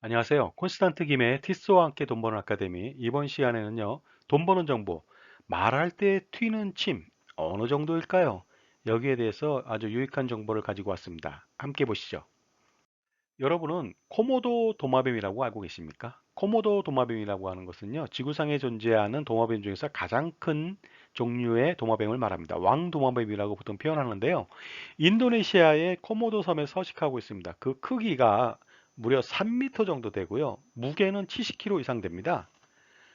안녕하세요. 콘스탄트 김의 티스와 함께 돈 버는 아카데미. 이번 시간에는요, 돈 버는 정보, 말할 때 튀는 침, 어느 정도일까요? 여기에 대해서 아주 유익한 정보를 가지고 왔습니다. 함께 보시죠. 여러분은 코모도 도마뱀이라고 알고 계십니까? 코모도 도마뱀이라고 하는 것은요, 지구상에 존재하는 도마뱀 중에서 가장 큰 종류의 도마뱀을 말합니다. 왕 도마뱀이라고 보통 표현하는데요. 인도네시아의 코모도 섬에 서식하고 있습니다. 그 크기가 무려 3m 정도 되고요. 무게는 70kg 이상 됩니다.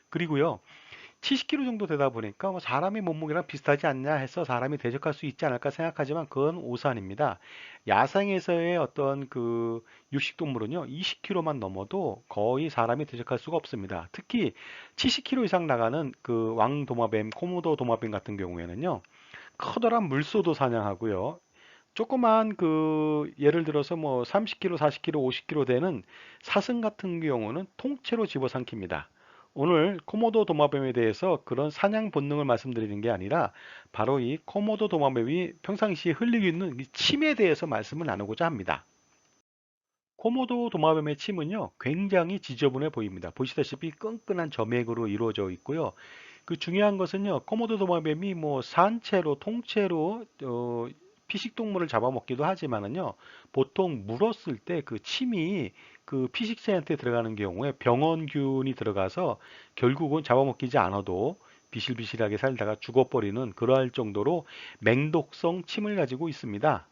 그리고요, 70kg 정도 되다 보니까 뭐 사람의 몸무게랑 비슷하지 않냐 해서 사람이 대적할 수 있지 않을까 생각하지만 그건 오산입니다. 야생에서의 어떤 그 육식동물은요, 20kg만 넘어도 거의 사람이 대적할 수가 없습니다. 특히 70kg 이상 나가는 그 왕도마뱀, 코모도 도마뱀 같은 경우에는요, 커다란 물소도 사냥하고요. 조그만 그 예를 들어서 뭐 30kg, 40kg, 50kg 되는 사슴 같은 경우는 통째로 집어삼킵니다. 오늘 코모도 도마뱀에 대해서 그런 사냥 본능을 말씀드리는 게 아니라 바로 이 코모도 도마뱀이 평상시에 흘리고 있는 이 침에 대해서 말씀을 나누고자 합니다. 코모도 도마뱀의 침은요, 굉장히 지저분해 보입니다. 보시다시피 끈끈한 점액으로 이루어져 있고요. 그 중요한 것은요, 코모도 도마뱀이 뭐 산채로 통째로 피식동물을 잡아먹기도 하지만은요, 보통 물었을 때 그 침이 그 피식체한테 들어가는 경우에 병원균이 들어가서 결국은 잡아먹히지 않아도 비실비실하게 살다가 죽어버리는 그러할 정도로 맹독성 침을 가지고 있습니다.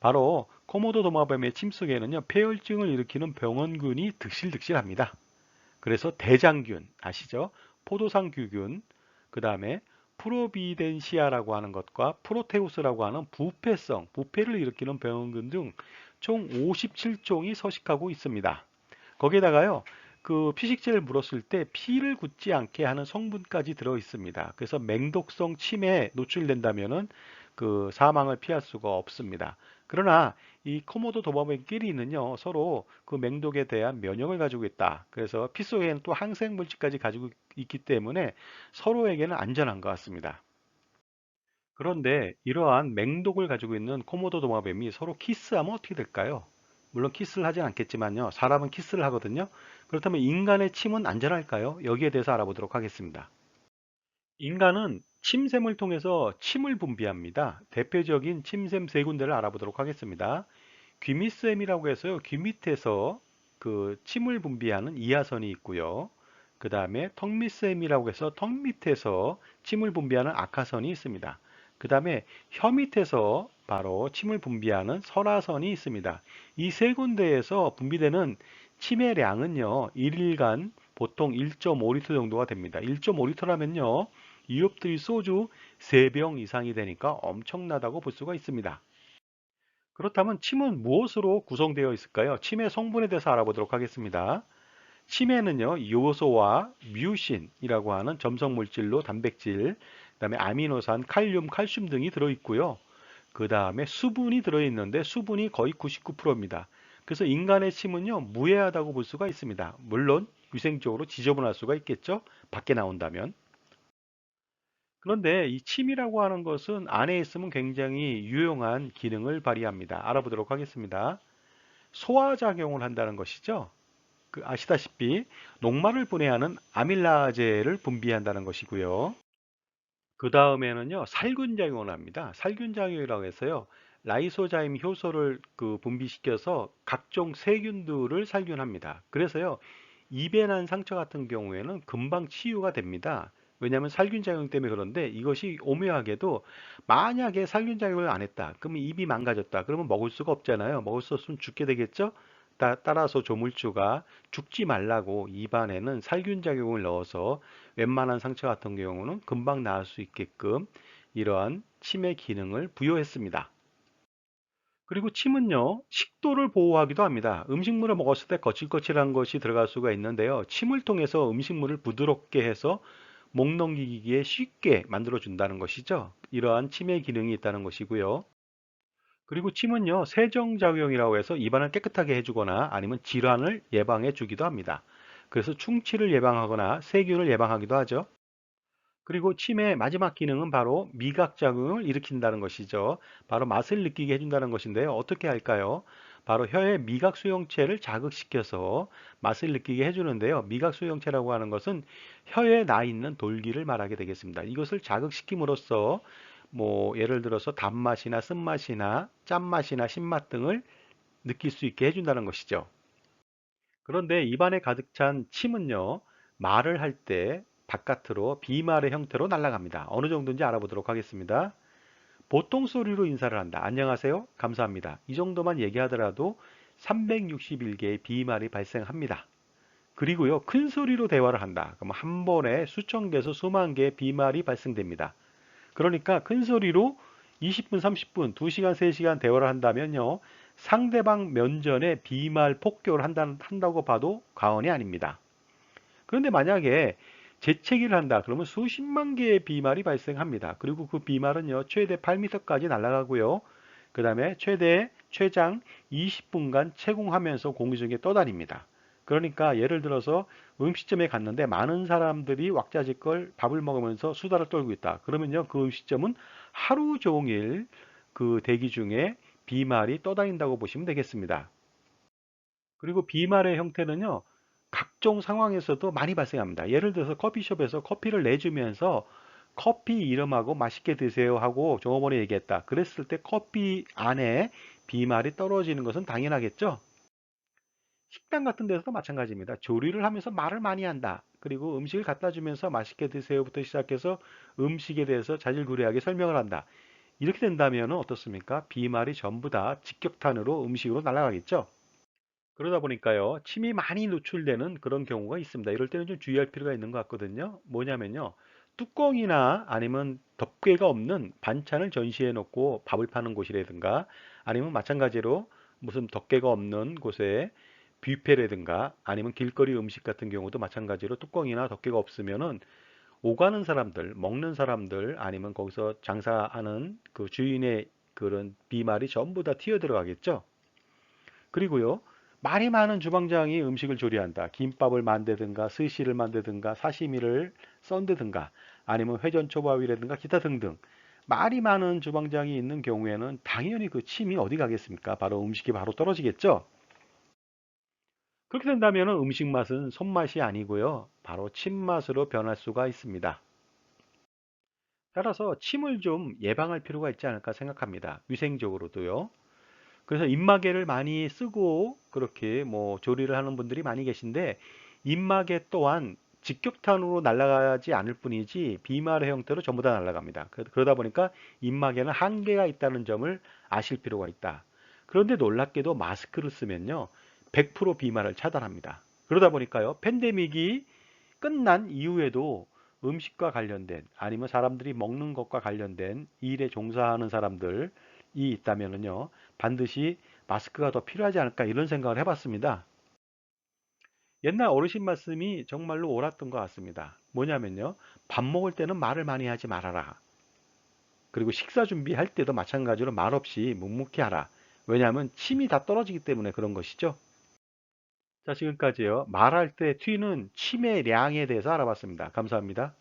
바로 코모도 도마뱀의 침 속에는요, 폐혈증을 일으키는 병원균이 득실득실합니다. 그래서 대장균 아시죠? 포도상규균, 그 다음에 프로비덴시아라고 하는 것과 프로테우스라고 하는 부패를 일으키는 병원균 등 총 57종이 서식하고 있습니다. 거기에다가요, 그 피식체를 물었을 때 피를 굳지 않게 하는 성분까지 들어 있습니다. 그래서 맹독성 침에 노출된다면은 그 사망을 피할 수가 없습니다. 그러나 이 코모도 도마뱀끼리는요, 서로 그 맹독에 대한 면역을 가지고 있다. 그래서 피 속에는 또 항생 물질까지 가지고 있기 때문에 서로에게는 안전한 것 같습니다. 그런데 이러한 맹독을 가지고 있는 코모도 도마뱀이 서로 키스하면 어떻게 될까요? 물론 키스를 하진 않겠지만요. 사람은 키스를 하거든요. 그렇다면 인간의 침은 안전할까요? 여기에 대해서 알아보도록 하겠습니다. 인간은 침샘을 통해서 침을 분비합니다. 대표적인 침샘 세 군데를 알아보도록 하겠습니다. 귀밑샘이라고 해서요. 귀 밑에서 그 침을 분비하는 이하선이 있고요. 그 다음에 턱밑샘이라고 해서 턱 밑에서 침을 분비하는 악하선이 있습니다. 그 다음에 혀 밑에서 바로 침을 분비하는 설하선이 있습니다. 이 세 군데에서 분비되는 침의 량은요, 일일간 보통 1.5리터 정도가 됩니다. 1.5리터라면요, 이웃들이 소주 3병 이상이 되니까 엄청나다고 볼 수가 있습니다. 그렇다면 침은 무엇으로 구성되어 있을까요? 침의 성분에 대해서 알아보도록 하겠습니다. 침에는요, 요소와 뮤신이라고 하는 점성 물질로 단백질, 그다음에 아미노산, 칼륨, 칼슘 등이 들어있고요. 그 다음에 수분이 들어있는데 수분이 거의 99%입니다. 그래서 인간의 침은요, 무해하다고 볼 수가 있습니다. 물론 위생적으로 지저분할 수가 있겠죠? 밖에 나온다면. 그런데 이 침이라고 하는 것은 안에 있으면 굉장히 유용한 기능을 발휘합니다. 알아보도록 하겠습니다. 소화작용을 한다는 것이죠. 그 아시다시피 녹말을 분해하는 아밀라제를 분비한다는 것이고요. 그 다음에는요, 살균작용을 합니다. 살균작용이라고 해서요, 라이소자임 효소를 그 분비시켜서 각종 세균들을 살균합니다. 그래서요, 입에 난 상처 같은 경우에는 금방 치유가 됩니다. 왜냐하면 살균작용 때문에 그런데 이것이 오묘하게도 만약에 살균작용을 안 했다. 그러면 입이 망가졌다. 그러면 먹을 수가 없잖아요. 먹을 수 없으면 죽게 되겠죠? 따라서 조물주가 죽지 말라고 입안에는 살균작용을 넣어서 웬만한 상처 같은 경우는 금방 나을 수 있게끔 이러한 침의 기능을 부여했습니다. 그리고 침은요, 식도를 보호하기도 합니다. 음식물을 먹었을 때 거칠거칠한 것이 들어갈 수가 있는데요. 침을 통해서 음식물을 부드럽게 해서 목 넘기기에 쉽게 만들어 준다는 것이죠. 이러한 침의 기능이 있다는 것이고요. 그리고 침은요, 세정작용이라고 해서 입안을 깨끗하게 해주거나 아니면 질환을 예방해 주기도 합니다. 그래서 충치를 예방하거나 세균을 예방하기도 하죠. 그리고 침의 마지막 기능은 바로 미각작용을 일으킨다는 것이죠. 바로 맛을 느끼게 해준다는 것인데요. 어떻게 할까요? 바로 혀의 미각 수용체를 자극시켜서 맛을 느끼게 해주는데요. 미각 수용체라고 하는 것은 혀에 나 있는 돌기를 말하게 되겠습니다. 이것을 자극시킴으로써 뭐 예를 들어서 단맛이나 쓴맛이나 짠맛이나 신맛 등을 느낄 수 있게 해준다는 것이죠. 그런데 입안에 가득 찬 침은요, 말을 할 때 바깥으로 비말의 형태로 날아갑니다. 어느 정도인지 알아보도록 하겠습니다. 보통 소리로 인사를 한다. 안녕하세요. 감사합니다. 이 정도만 얘기하더라도 361개의 비말이 발생합니다. 그리고요, 큰 소리로 대화를 한다. 그럼 한 번에 수천 개에서 수만 개의 비말이 발생됩니다. 그러니까 큰 소리로 20분, 30분, 2시간, 3시간 대화를 한다면요, 상대방 면전에 비말 폭격을 한다고 봐도 과언이 아닙니다. 그런데 만약에 재채기를 한다 그러면 수십만 개의 비말이 발생합니다. 그리고 그 비말은요 최대 8m까지 날아가고요. 그 다음에 최장 20분간 채공하면서 공기 중에 떠다닙니다. 그러니까 예를 들어서 음식점에 갔는데 많은 사람들이 왁자지껄 밥을 먹으면서 수다를 떨고 있다. 그러면요 그 음식점은 하루 종일 그 대기 중에 비말이 떠다닌다고 보시면 되겠습니다. 그리고 비말의 형태는요, 각종 상황에서도 많이 발생합니다. 예를 들어서 커피숍에서 커피를 내주면서 커피 이름하고 맛있게 드세요 하고 종업원이 얘기했다. 그랬을 때 커피 안에 비말이 떨어지는 것은 당연하겠죠? 식당 같은 데서도 마찬가지입니다. 조리를 하면서 말을 많이 한다. 그리고 음식을 갖다 주면서 맛있게 드세요부터 시작해서 음식에 대해서 자질구레하게 설명을 한다. 이렇게 된다면 어떻습니까? 비말이 전부 다 직격탄으로 음식으로 날아가겠죠? 그러다 보니까요, 침이 많이 노출되는 그런 경우가 있습니다. 이럴 때는 좀 주의할 필요가 있는 것 같거든요. 뭐냐면요, 뚜껑이나 아니면 덮개가 없는 반찬을 전시해 놓고 밥을 파는 곳이라든가 아니면 마찬가지로 무슨 덮개가 없는 곳에 뷔페라든가 아니면 길거리 음식 같은 경우도 마찬가지로 뚜껑이나 덮개가 없으면은 오가는 사람들, 먹는 사람들 아니면 거기서 장사하는 그 주인의 그런 비말이 전부 다 튀어 들어가겠죠. 그리고요, 말이 많은 주방장이 음식을 조리한다. 김밥을 만들든가, 스시를 만들든가, 사시미를 썬드든가, 아니면 회전초밥이라든가 기타 등등. 말이 많은 주방장이 있는 경우에는 당연히 그 침이 어디 가겠습니까? 바로 음식이 바로 떨어지겠죠? 그렇게 된다면 음식 맛은 손맛이 아니고요. 바로 침맛으로 변할 수가 있습니다. 따라서 침을 좀 예방할 필요가 있지 않을까 생각합니다. 위생적으로도요. 그래서 입마개를 많이 쓰고 그렇게 뭐 조리를 하는 분들이 많이 계신데 입마개 또한 직격탄으로 날아가지 않을 뿐이지 비말의 형태로 전부 다 날아갑니다. 그러다 보니까 입마개는 한계가 있다는 점을 아실 필요가 있다. 그런데 놀랍게도 마스크를 쓰면요 100% 비말을 차단합니다. 그러다 보니까요 팬데믹이 끝난 이후에도 음식과 관련된 아니면 사람들이 먹는 것과 관련된 일에 종사하는 사람들이 있다면요 반드시 마스크가 더 필요하지 않을까 이런 생각을 해봤습니다. 옛날 어르신 말씀이 정말로 옳았던 것 같습니다. 뭐냐면요. 밥 먹을 때는 말을 많이 하지 말아라. 그리고 식사 준비할 때도 마찬가지로 말 없이 묵묵히 하라. 왜냐하면 침이 다 떨어지기 때문에 그런 것이죠. 자, 지금까지요. 말할 때 튀는 침의 량에 대해서 알아봤습니다. 감사합니다.